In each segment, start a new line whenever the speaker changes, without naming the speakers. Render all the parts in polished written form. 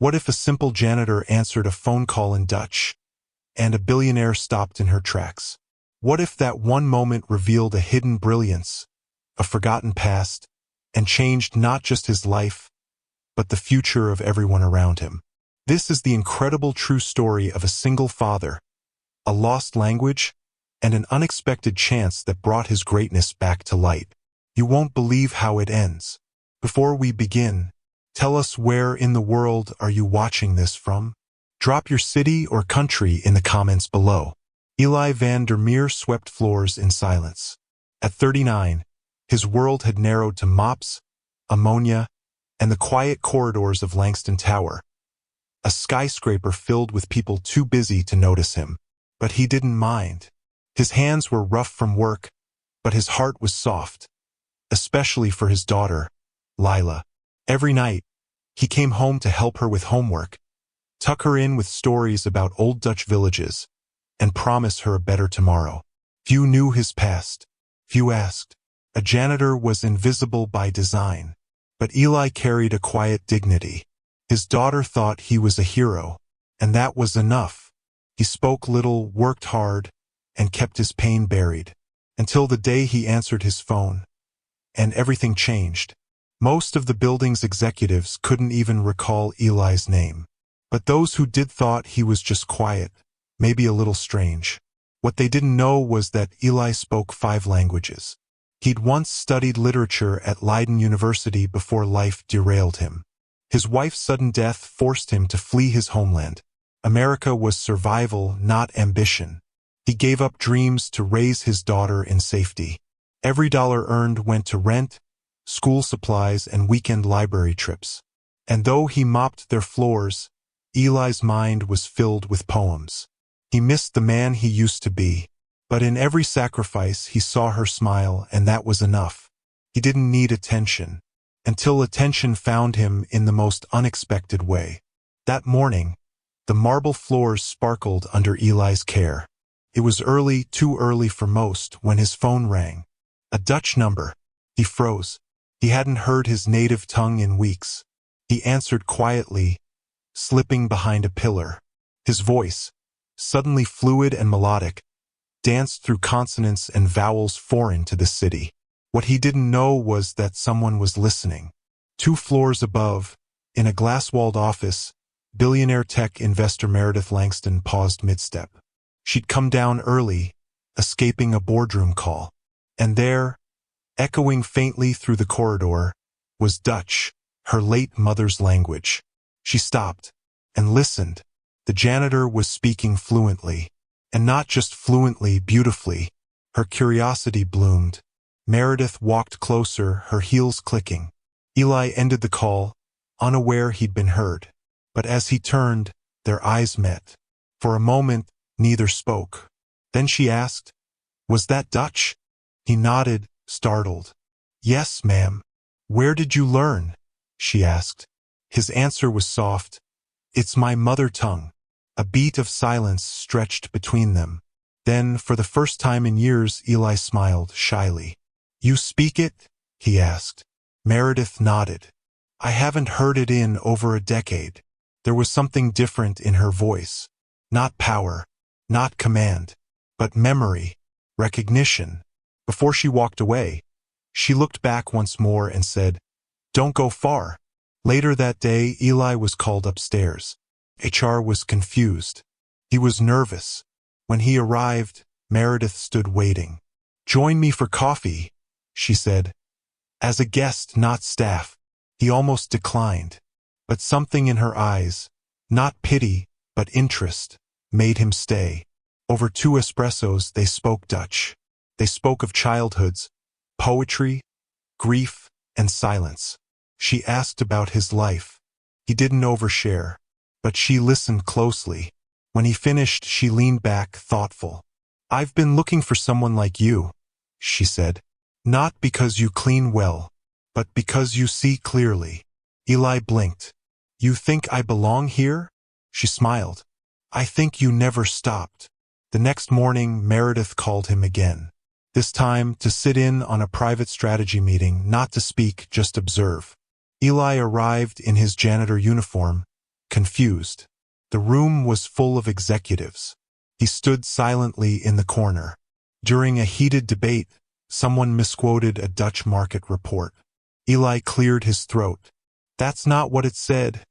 What if a simple janitor answered a phone call in Dutch, and a billionaire stopped in her tracks? What if that one moment revealed a hidden brilliance, a forgotten past, and changed not just his life, but the future of everyone around him? This is the incredible true story of a single father, a lost language, and an unexpected chance that brought his greatness back to light. You won't believe how it ends. Before we begin, tell us where in the world are you watching this from? Drop your city or country in the comments below. Eli van der Meer swept floors in silence. At 39, his world had narrowed to mops, ammonia, and the quiet corridors of Langston Tower, a skyscraper filled with people too busy to notice him. But he didn't mind. His hands were rough from work, but his heart was soft, especially for his daughter, Lila. Every night, he came home to help her with homework, tuck her in with stories about old Dutch villages, and promise her a better tomorrow. Few knew his past. Few asked. A janitor was invisible by design, but Eli carried a quiet dignity. His daughter thought he was a hero, and that was enough. He spoke little, worked hard, and kept his pain buried, until the day he answered his phone, and everything changed. Most of the building's executives couldn't even recall Eli's name, but those who did thought he was just quiet, maybe a little strange. What they didn't know was that Eli spoke 5 languages. He'd once studied literature at Leiden University before life derailed him. His wife's sudden death forced him to flee his homeland. America was survival, not ambition. He gave up dreams to raise his daughter in safety. Every dollar earned went to rent, school supplies, and weekend library trips. And though he mopped their floors, Eli's mind was filled with poems. He missed the man he used to be, but in every sacrifice he saw her smile, and that was enough. He didn't need attention, until attention found him in the most unexpected way. That morning, the marble floors sparkled under Eli's care. It was early, too early for most, when his phone rang. A Dutch number. He froze. He hadn't heard his native tongue in weeks. He answered quietly, slipping behind a pillar. His voice, suddenly fluid and melodic, danced through consonants and vowels foreign to the city. What he didn't know was that someone was listening. 2 floors above, in a glass-walled office, billionaire tech investor Meredith Langston paused mid-step. She'd come down early, escaping a boardroom call. And there, echoing faintly through the corridor, was Dutch, her late mother's language. She stopped and listened. The janitor was speaking fluently, and not just fluently, beautifully. Her curiosity bloomed. Meredith walked closer, her heels clicking. Eli ended the call, unaware he'd been heard. But as he turned, their eyes met. For a moment, neither spoke. Then she asked, "Was that Dutch?" He nodded, startled. "Yes, ma'am." "Where did you learn?" she asked. His answer was soft. "It's my mother tongue." A beat of silence stretched between them. Then, for the first time in years, Eli smiled shyly. "You speak it?" he asked. Meredith nodded. "I haven't heard it in over a decade." There was something different in her voice. Not power, not command, but memory, recognition. Before she walked away, she looked back once more and said, "Don't go far." Later that day, Eli was called upstairs. HR was confused. He was nervous. When he arrived, Meredith stood waiting. "Join me for coffee," she said. As a guest, not staff. He almost declined. But something in her eyes, not pity, but interest, made him stay. Over 2 espressos, they spoke Dutch. They spoke of childhoods, poetry, grief, and silence. She asked about his life. He didn't overshare, but she listened closely. When he finished, she leaned back, thoughtful. "I've been looking for someone like you," she said. "Not because you clean well, but because you see clearly." Eli blinked. "You think I belong here?" She smiled. "I think you never stopped." The next morning, Meredith called him again. This time, to sit in on a private strategy meeting, not to speak, just observe. Eli arrived in his janitor uniform, confused. The room was full of executives. He stood silently in the corner. During a heated debate, someone misquoted a Dutch market report. Eli cleared his throat. "That's not what it said,"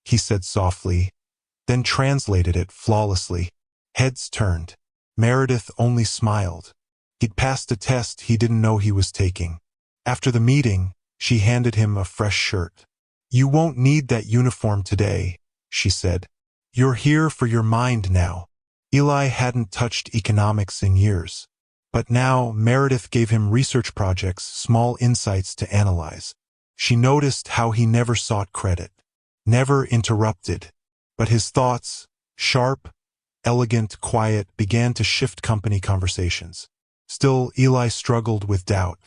he said softly, then translated it flawlessly. Heads turned. Meredith only smiled. He'd passed a test he didn't know he was taking. After the meeting, she handed him a fresh shirt. "You won't need that uniform today," she said. "You're here for your mind now." Eli hadn't touched economics in years. But now Meredith gave him research projects, small insights to analyze. She noticed how he never sought credit, never interrupted. But his thoughts, sharp, elegant, quiet, began to shift company conversations. Still, Eli struggled with doubt.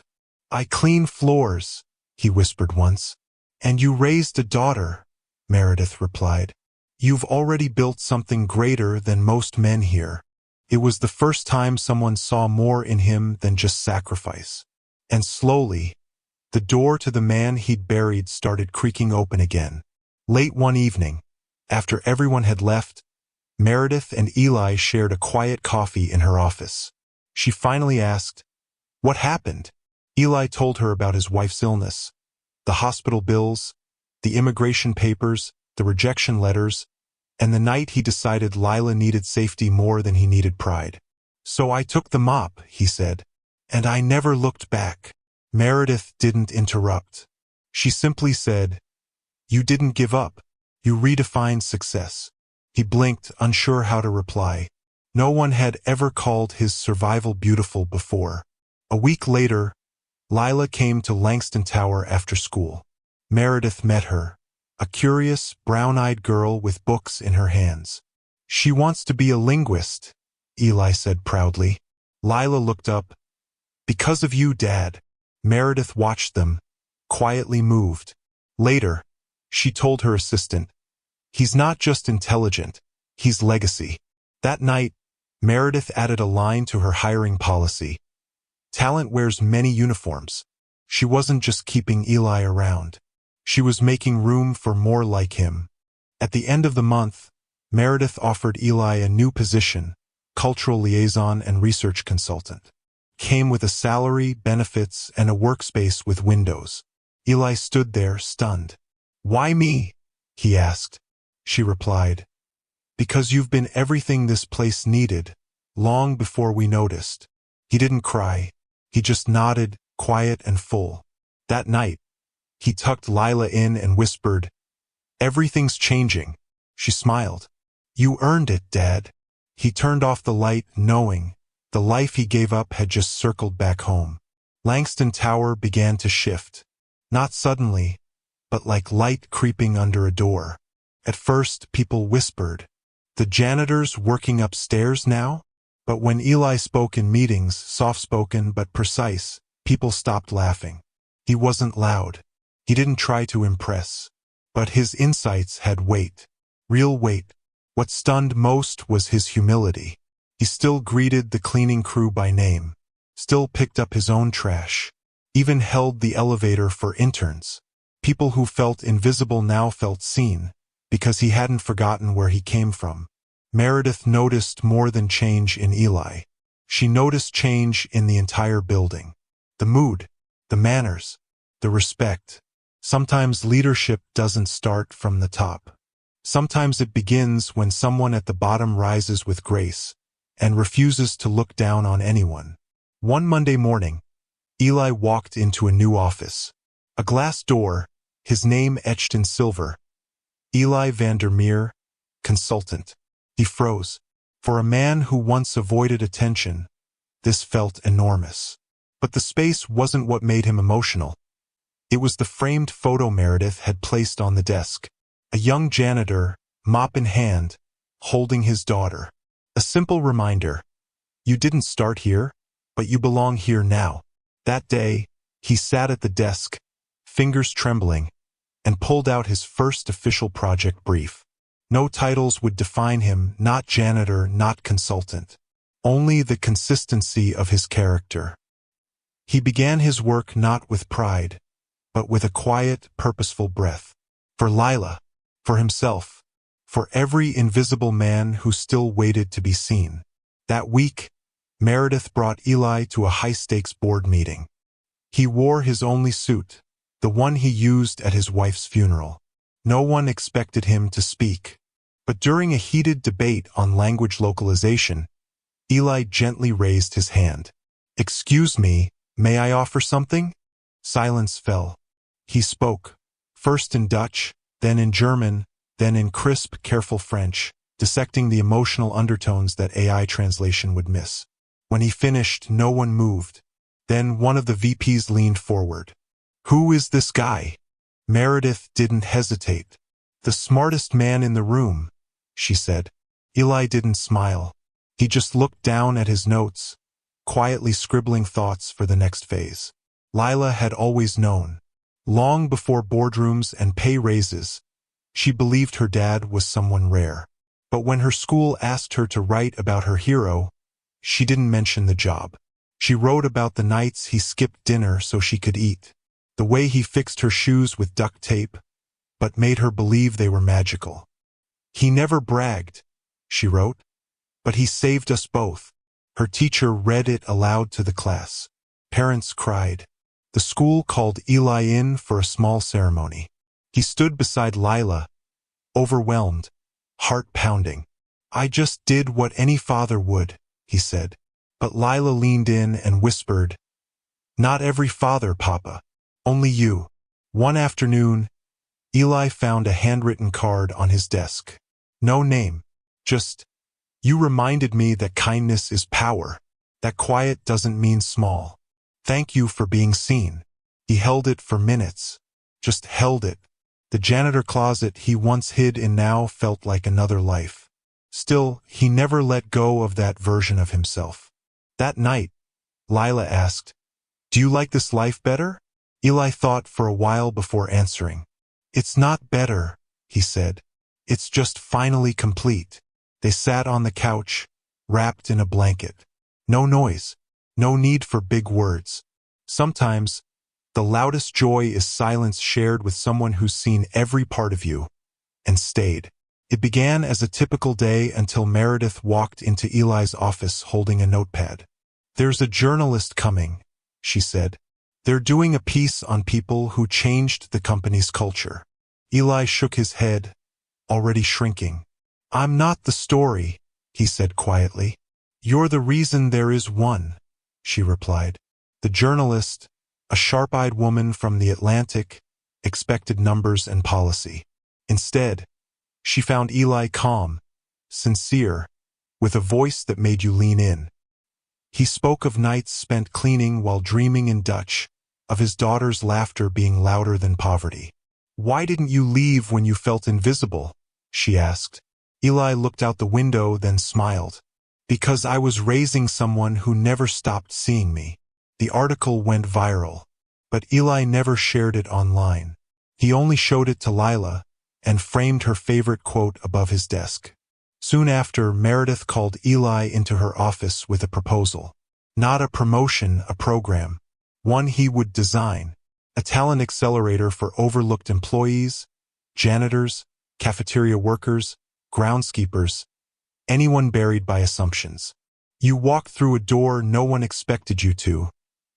"I clean floors," he whispered once. "And you raised a daughter," Meredith replied. "You've already built something greater than most men here." It was the first time someone saw more in him than just sacrifice. And slowly, the door to the man he'd buried started creaking open again. Late one evening, after everyone had left, Meredith and Eli shared a quiet coffee in her office. She finally asked, "What happened?" Eli told her about his wife's illness, the hospital bills, the immigration papers, the rejection letters, and the night he decided Lila needed safety more than he needed pride. "So I took the mop," he said, "and I never looked back." Meredith didn't interrupt. She simply said, "You didn't give up. You redefined success." He blinked, unsure how to reply. No one had ever called his survival beautiful before. A week later, Lila came to Langston Tower after school. Meredith met her, a curious, brown-eyed girl with books in her hands. "She wants to be a linguist," Eli said proudly. Lila looked up. "Because of you, Dad." Meredith watched them, quietly moved. Later, she told her assistant, "He's not just intelligent, he's legacy." That night, Meredith added a line to her hiring policy. Talent wears many uniforms. She wasn't just keeping Eli around. She was making room for more like him. At the end of the month, Meredith offered Eli a new position, cultural liaison and research consultant. Came with a salary, benefits, and a workspace with windows. Eli stood there, stunned. "Why me?" he asked. She replied, "Because you've been everything this place needed, long before we noticed." He didn't cry. He just nodded, quiet and full. That night, he tucked Lila in and whispered, "Everything's changing." She smiled. "You earned it, Dad." He turned off the light, knowing the life he gave up had just circled back home. Langston Tower began to shift. Not suddenly, but like light creeping under a door. At first, people whispered, "The janitor's working upstairs now?" But when Eli spoke in meetings, soft-spoken but precise, people stopped laughing. He wasn't loud. He didn't try to impress. But his insights had weight. Real weight. What stunned most was his humility. He still greeted the cleaning crew by name, still picked up his own trash, even held the elevator for interns. People who felt invisible now felt seen, because he hadn't forgotten where he came from. Meredith noticed more than change in Eli. She noticed change in the entire building. The mood, the manners, the respect. Sometimes leadership doesn't start from the top. Sometimes it begins when someone at the bottom rises with grace and refuses to look down on anyone. One Monday morning, Eli walked into a new office. A glass door, his name etched in silver. Eli Vandermeer, consultant. He froze. For a man who once avoided attention, this felt enormous. But the space wasn't what made him emotional. It was the framed photo Meredith had placed on the desk. A young janitor, mop in hand, holding his daughter. A simple reminder. You didn't start here, but you belong here now. That day, he sat at the desk, fingers trembling, and pulled out his first official project brief. No titles would define him, not janitor, not consultant. Only the consistency of his character. He began his work not with pride, but with a quiet, purposeful breath. For Lila, for himself, for every invisible man who still waited to be seen. That week, Meredith brought Eli to a high-stakes board meeting. He wore his only suit, the one he used at his wife's funeral. No one expected him to speak. But during a heated debate on language localization, Eli gently raised his hand. "Excuse me, may I offer something?" Silence fell. He spoke, first in Dutch, then in German, then in crisp, careful French, dissecting the emotional undertones that AI translation would miss. When he finished, no one moved. Then one of the VPs leaned forward. "Who is this guy?" Meredith didn't hesitate. "The smartest man in the room," she said. Eli didn't smile. He just looked down at his notes, quietly scribbling thoughts for the next phase. Lila had always known. Long before boardrooms and pay raises, she believed her dad was someone rare. But when her school asked her to write about her hero, she didn't mention the job. She wrote about the nights he skipped dinner so she could eat, the way he fixed her shoes with duct tape, but made her believe they were magical. "He never bragged," she wrote, "but he saved us both." Her teacher read it aloud to the class. Parents cried. The school called Eli in for a small ceremony. He stood beside Lila, overwhelmed, heart pounding. "I just did what any father would," he said. But Lila leaned in and whispered, "Not every father, Papa. Only you." One afternoon, Eli found a handwritten card on his desk. No name, just, "You reminded me that kindness is power, that quiet doesn't mean small. Thank you for being seen." He held it for minutes, just held it. The janitor closet he once hid in now felt like another life. Still, he never let go of that version of himself. That night, Lila asked, "Do you like this life better?" Eli thought for a while before answering. "It's not better," he said. "It's just finally complete." They sat on the couch, wrapped in a blanket. No noise, no need for big words. Sometimes, the loudest joy is silence shared with someone who's seen every part of you and stayed. It began as a typical day until Meredith walked into Eli's office holding a notepad. "There's a journalist coming," she said. "They're doing a piece on people who changed the company's culture." Eli shook his head, already shrinking. "I'm not the story," he said quietly. "You're the reason there is one," she replied. The journalist, a sharp-eyed woman from the Atlantic, expected numbers and policy. Instead, she found Eli calm, sincere, with a voice that made you lean in. He spoke of nights spent cleaning while dreaming in Dutch, of his daughter's laughter being louder than poverty. "Why didn't you leave when you felt invisible?" she asked. Eli looked out the window, then smiled. "Because I was raising someone who never stopped seeing me." The article went viral, but Eli never shared it online. He only showed it to Lila and framed her favorite quote above his desk. Soon after, Meredith called Eli into her office with a proposal. Not a promotion, a program. One he would design. A talent accelerator for overlooked employees, janitors, cafeteria workers, groundskeepers, anyone buried by assumptions. "You walked through a door no one expected you to,"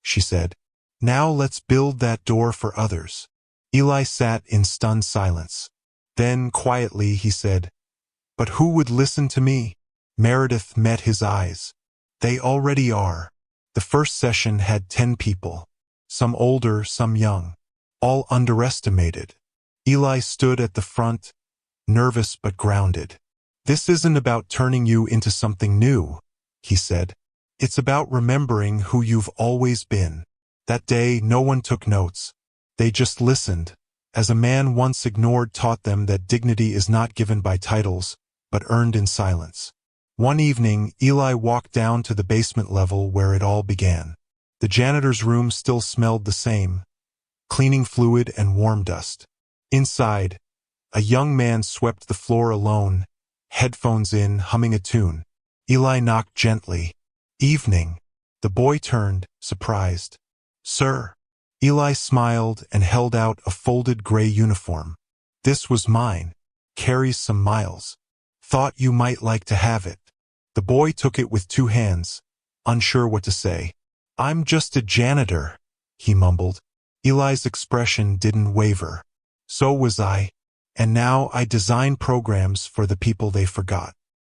she said. "Now let's build that door for others." Eli sat in stunned silence. Then, quietly, he said, "But who would listen to me?" Meredith met his eyes. "They already are." The first session had 10 people. Some older, some young. All underestimated. Eli stood at the front, nervous but grounded. "This isn't about turning you into something new," he said. "It's about remembering who you've always been." That day, no one took notes. They just listened, as a man once ignored taught them that dignity is not given by titles, but earned in silence. One evening, Eli walked down to the basement level where it all began. The janitor's room still smelled the same, cleaning fluid and warm dust. Inside, a young man swept the floor alone, headphones in, humming a tune. Eli knocked gently. "Evening." The boy turned, surprised. "Sir." Eli smiled and held out a folded gray uniform. "This was mine." Carries some miles. Thought you might like to have it. The boy took it with 2 hands, unsure what to say. I'm just a janitor, he mumbled. Eli's expression didn't waver. So was I. And now I design programs for the people they forgot.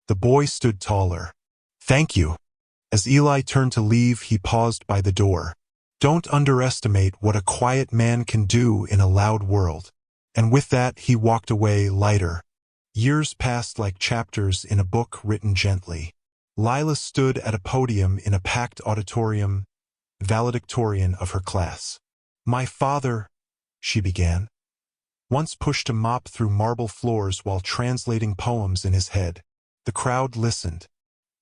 The boy stood taller. Thank you. As Eli turned to leave, he paused by the door. Don't underestimate what a quiet man can do in a loud world. And with that, he walked away lighter. Years passed like chapters in a book written gently. Lila stood at a podium in a packed auditorium, valedictorian of her class. My father, she began, once pushed a mop through marble floors while translating poems in his head. The crowd listened.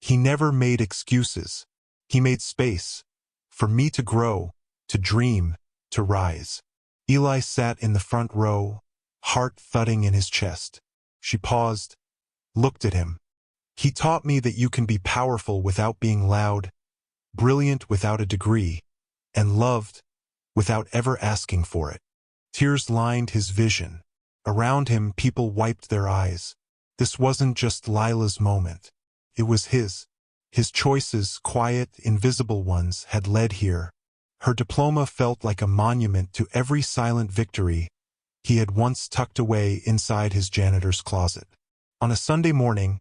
He never made excuses. He made space for me to grow, to dream, to rise. Eli sat in the front row, heart thudding in his chest. She paused, looked at him. He taught me that you can be powerful without being loud, brilliant without a degree, and loved without ever asking for it. Tears lined his vision. Around him, people wiped their eyes. This wasn't just Lila's moment. It was his. His choices, quiet, invisible ones, had led here. Her diploma felt like a monument to every silent victory he had once tucked away inside his janitor's closet. On a Sunday morning,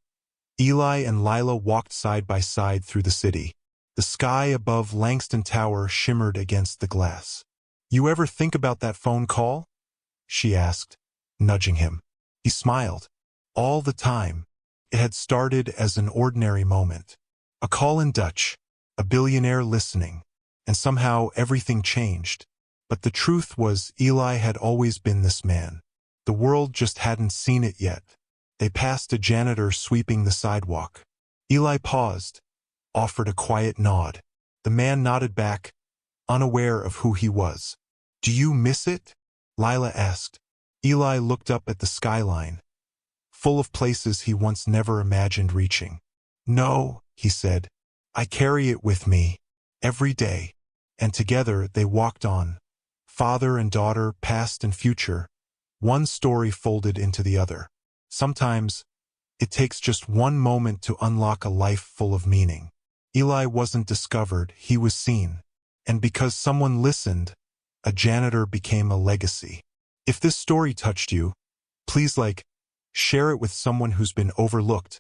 Eli and Lila walked side by side through the city. The sky above Langston Tower shimmered against the glass. You ever think about that phone call? She asked, nudging him. He smiled. All the time. It had started as an ordinary moment. A call in Dutch, a billionaire listening, and somehow everything changed. But the truth was, Eli had always been this man. The world just hadn't seen it yet. They passed a janitor sweeping the sidewalk. Eli paused, offered a quiet nod. The man nodded back, unaware of who he was. Do you miss it? Lila asked. Eli looked up at the skyline, full of places he once never imagined reaching. No, he said. I carry it with me, every day. And together they walked on, father and daughter, past and future, one story folded into the other. Sometimes, it takes just one moment to unlock a life full of meaning. Eli wasn't discovered, he was seen. And because someone listened, a janitor became a legacy. If this story touched you, please share it with someone who's been overlooked,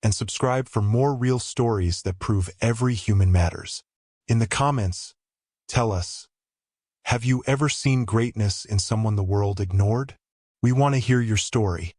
and subscribe for more real stories that prove every human matters. In the comments, tell us, have you ever seen greatness in someone the world ignored? We want to hear your story.